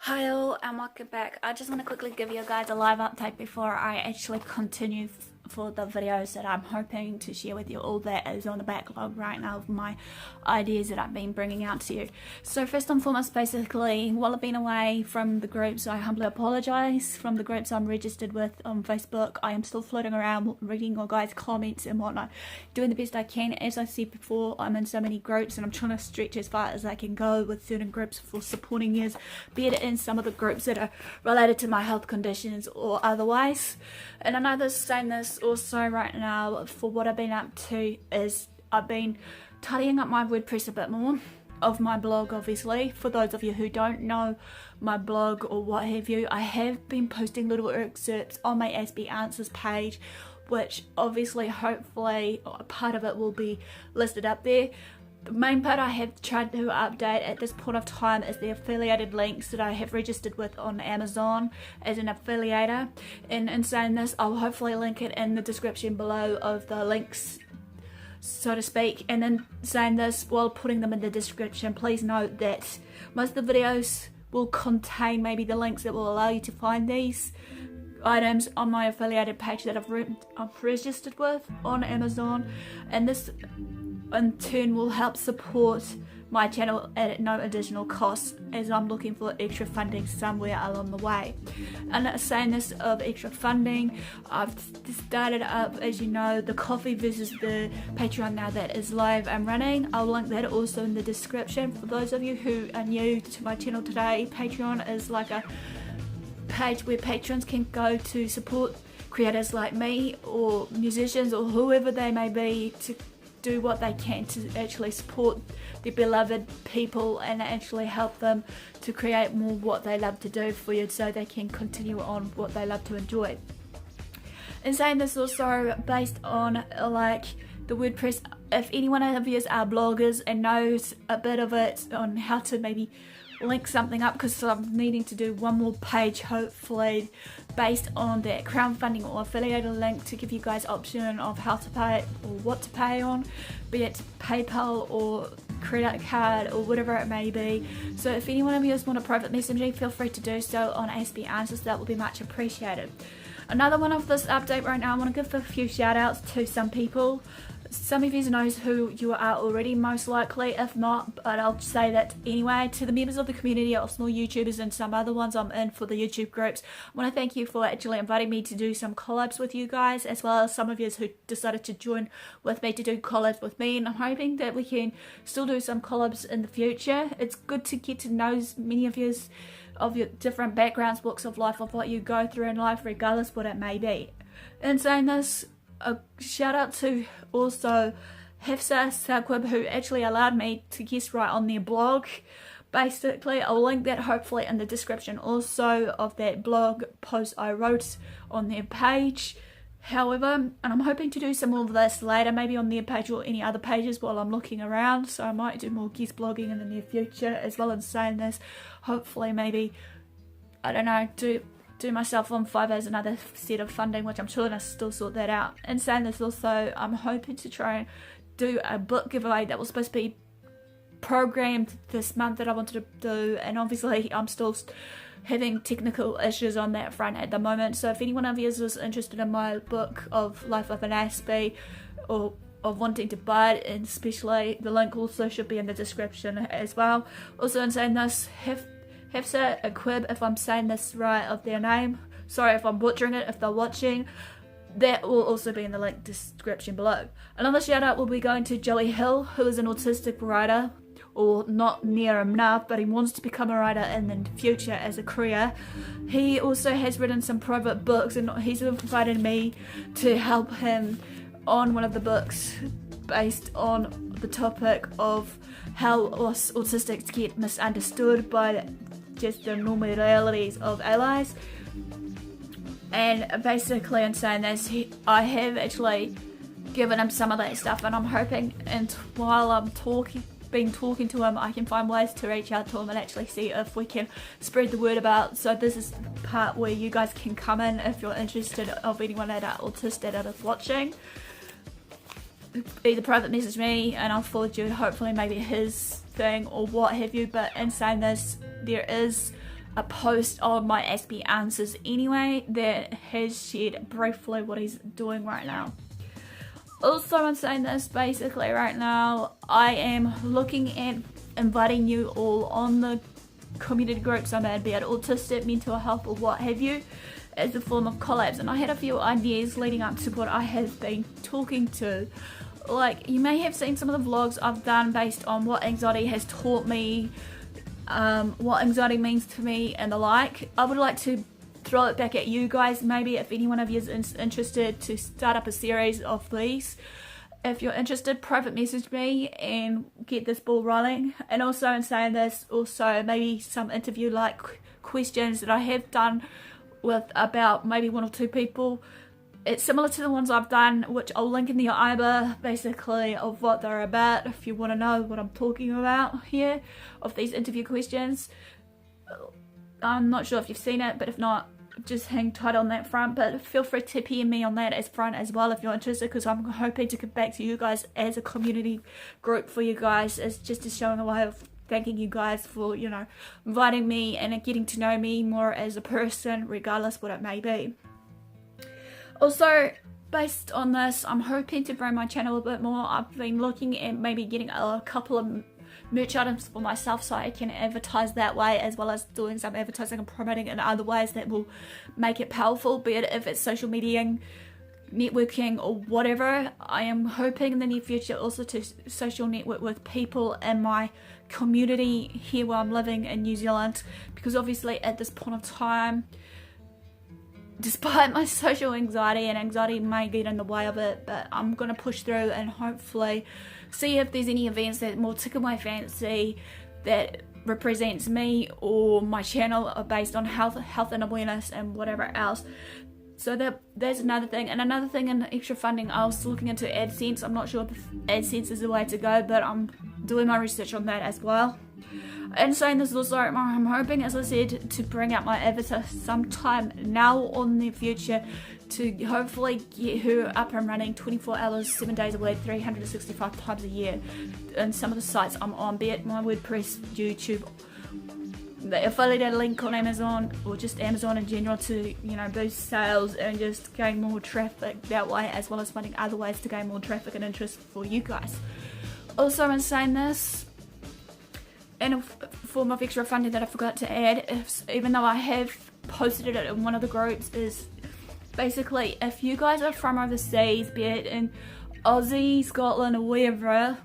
Hi all and welcome back. I just want to quickly give you guys a live update before I actually continue for the videos that I'm hoping to share with you. All that is on the backlog right now of my ideas that I've been bringing out to you. So first and foremost, basically, while I've been away from the groups, I humbly apologise. From the groups I'm registered with on Facebook, I am still floating around reading your guys' comments and whatnot, doing the best I can. As I said before, I'm in so many groups and I'm trying to stretch as far as I can go with certain groups for supporting you, be it in some of the groups that are related to my health conditions or otherwise. And I know this saying this also right now for what I've been up to is I've been tidying up my WordPress a bit more of my blog. Obviously, for those of you who don't know my blog or what have you, I have been posting little excerpts on my Aspie Answers page, which obviously hopefully part of it will be listed up there. The main part I have tried to update at this point of time is the affiliated links that I have registered with on Amazon as an affiliator. And in saying this, I'll hopefully link it in the description below of the links, so to speak. And then saying this, while putting them in the description, please note that most of the videos will contain maybe the links that will allow you to find these items on my affiliated page that I've registered with on Amazon, and this in turn will help support my channel at no additional cost, as I'm looking for extra funding somewhere along the way. And saying this of extra funding, I've started up, as you know, the Coffee versus the Patreon now that is live and running. I'll link that also in the description. For those of you who are new to my channel today, Patreon is like a page where patrons can go to support creators like me or musicians or whoever they may be, to do what they can to actually support their beloved people and actually help them to create more what they love to do for you, so they can continue on what they love to enjoy. And saying this also based on like the WordPress, if any one of you are bloggers and knows a bit of it on how to maybe link something up, because I'm needing to do one more page hopefully based on that crowdfunding or affiliated link to give you guys option of how to pay or what to pay on, be it PayPal or credit card or whatever it may be. So if any one of you want to private message me, feel free to do so on Aspie Answers. That would be much appreciated. Another one of this update right now, I want to give a few shout outs to some people. Some of you knows who you are already, most likely, if not, but I'll say that anyway. To the members of the community of small YouTubers and some other ones I'm in for the YouTube groups, I want to thank you for actually inviting me to do some collabs with you guys, as well as some of you who decided to join with me to do collabs with me, and I'm hoping that we can still do some collabs in the future. It's good to get to know many of you of your different backgrounds, walks of life, of what you go through in life, regardless what it may be. In saying this, a shout out to also Hafasa Saquib, who actually allowed me to guest write on their blog. Basically, I'll link that hopefully in the description also of that blog post I wrote on their page. However, and I'm hoping to do some more of this later, maybe on their page or any other pages while I'm looking around, so I might do more guest blogging in the near future. As well as saying this, hopefully maybe, I don't know, do myself on Fiverr as another set of funding, which I'm trying to still sort that out. And saying this also, I'm hoping to try and do a book giveaway that was supposed to be programmed this month that I wanted to do, and obviously I'm still having technical issues on that front at the moment. So if any one of you is interested in my book of Life of an Aspie, or of wanting to buy it, and especially the link also should be in the description as well. Also, in saying this, Hafasa Saquib, if I'm saying this right of their name, sorry if I'm butchering it if they're watching, that will also be in the link description below. Another shout out will be going to Joey Hill, who is an autistic writer, or not near enough, but he wants to become a writer in the future as a career. He also has written some private books, and he's invited me to help him on one of the books based on the topic of how us autistics get misunderstood by just the normal realities of allies. And basically, in saying this, I have actually given him some of that stuff, and I'm hoping, and while I'm talking to him, I can find ways to reach out to him and actually see if we can spread the word about. So this is the part where you guys can come in if you're interested, of anyone that are autistic that is watching. Either private message me and I'll forward you hopefully maybe his thing or what have you. But in saying this, there is a post on my Aspie Answers anyway that has shared briefly what he's doing right now. Also, I'm saying this basically right now, I am looking at inviting you all on the community groups I'm in, be it autistic, mental health, or what have you, as a form of collabs. And I had a few ideas leading up to what I have been talking to. Like, you may have seen some of the vlogs I've done based on what anxiety has taught me, what anxiety means to me, and the like. I would like to throw it back at you guys, maybe if any one of you is interested to start up a series of these. If you're interested, private message me and get this ball rolling. And also, in saying this, also maybe some interview like questions that I have done with about maybe 1 or 2 people. It's similar to the ones I've done, which I'll link in the IBA, basically, of what they're about, if you want to know what I'm talking about here, of these interview questions. I'm not sure if you've seen it, but if not, just hang tight on that front. But feel free to PM me on that as front as well if you're interested, because I'm hoping to get back to you guys as a community group for you guys, as just to showing a way of thanking you guys for, you know, inviting me and getting to know me more as a person, regardless what it may be. Also, based on this, I'm hoping to grow my channel a bit more. I've been looking at maybe getting a couple of merch items for myself so I can advertise that way, as well as doing some advertising and promoting in other ways that will make it powerful, be it if it's social media, networking, or whatever. I am hoping in the near future also to social network with people in my community here where I'm living in New Zealand, because obviously at this point of time, despite my social anxiety, and anxiety may get in the way of it, but I'm going to push through and hopefully see if there's any events that more tickle my fancy that represents me or my channel are based on health and awareness and whatever else. So there's another thing. And another thing in extra funding, I was looking into AdSense. I'm not sure if AdSense is the way to go, but I'm doing my research on that as well. And saying this also, I'm hoping, as I said, to bring out my avatar sometime now or in the future, to hopefully get her up and running 24 hours, 7 days a week, 365 times a year. And some of the sites I'm on, be it my WordPress, YouTube, the affiliate link on Amazon, or just Amazon in general, to, you know, boost sales and just gain more traffic that way, as well as finding other ways to gain more traffic and interest for you guys. Also, in saying this, and a form of extra funding that I forgot to add, even though I have posted it in one of the groups, is basically if you guys are from overseas, be it in Aussie, Scotland, or wherever,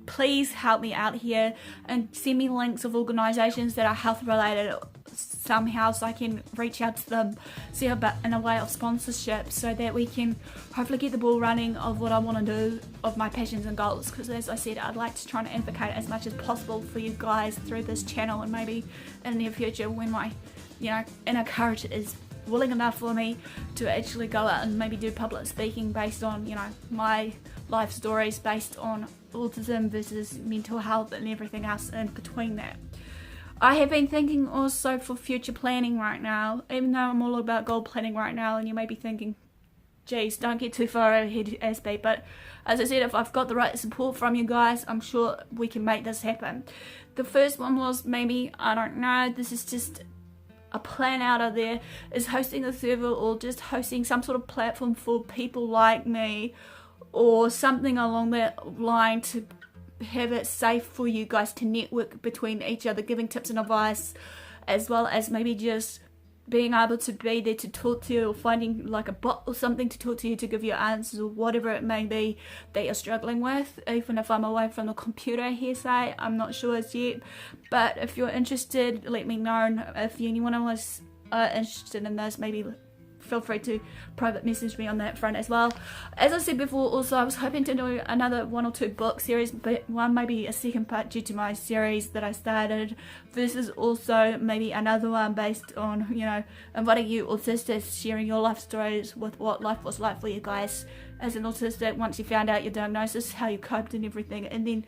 please help me out here and send me links of organisations that are health related somehow, so I can reach out to them, see about in a way of sponsorship, so that we can hopefully get the ball running of what I want to do, of my passions and goals. Because as I said, I'd like to try and advocate as much as possible for you guys through this channel, and maybe in the near future when my, you know, inner courage is willing enough for me to actually go out and maybe do public speaking based on, you know, my life stories based on autism versus mental health and everything else in between that. I have been thinking also for future planning right now, even though I'm all about goal planning right now, and you may be thinking, geez, don't get too far ahead, Aspie, but as I said, if I've got the right support from you guys, I'm sure we can make this happen. The first one was maybe, I don't know, this is just a plan out of there, is hosting a server or just hosting some sort of platform for people like me, or something along that line, to have it safe for you guys to network between each other, giving tips and advice, as well as maybe just being able to be there to talk to you, or finding like a bot or something to talk to you to give you answers, or whatever it may be that you're struggling with. Even if I'm away from the computer here, say, I'm not sure as yet, but if you're interested, let me know. If anyone was interested in this, maybe feel free to private message me on that front as well. As I said before, also I was hoping to do another 1 or 2 book series, but one maybe a second part due to my series that I started, versus also maybe another one based on, you know, inviting you autistics, sharing your life stories with what life was like for you guys as an autistic once you found out your diagnosis, how you coped and everything, and then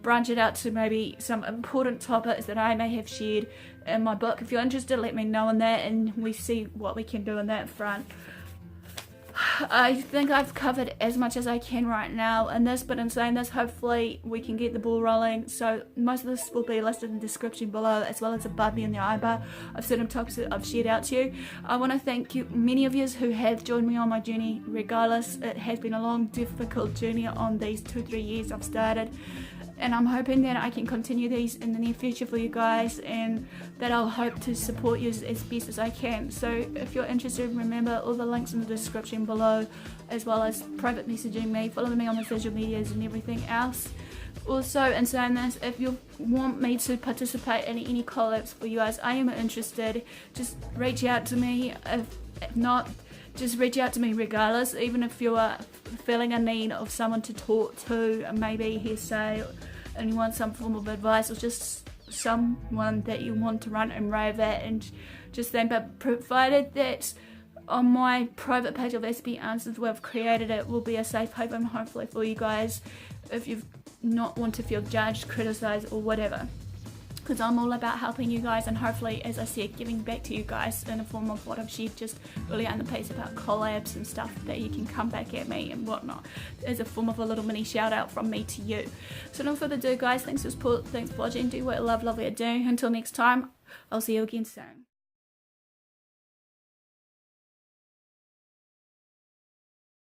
branch it out to maybe some important topics that I may have shared in my book. If you're interested, let me know on that, and we see what we can do on that front. I think I've covered as much as I can right now in this, but in saying this, hopefully we can get the ball rolling. So most of this will be listed in the description below, as well as above me in the eye-bar of certain topics that I've shared out to you. I want to thank you, many of you who have joined me on my journey. Regardless, it has been a long, difficult journey on these 2-3 years I've started, and I'm hoping that I can continue these in the near future for you guys, and that I'll hope to support you as best as I can. So if you're interested, remember all the links in the description below, as well as private messaging me, follow me on my social medias and everything else. Also, in saying this, if you want me to participate in any collabs for you guys, I am interested. Just reach out to me. If not, just reach out to me regardless, even if you are feeling a need of someone to talk to, maybe hearsay, and you want some form of advice, or just someone that you want to run and rave at, and just then, but provided that on my private page of Aspie Answers, where I've created it, will be a safe haven hopefully for you guys, if you not want to feel judged, criticized, or whatever. Because I'm all about helping you guys, and hopefully, as I said, giving back to you guys in the form of what I've shared just earlier in the piece about collabs and stuff, that you can come back at me and whatnot, as a form of a little mini shout out from me to you. So no further ado guys, thanks for support, thanks for watching, do what you love what you do. Until next time, I'll see you again soon.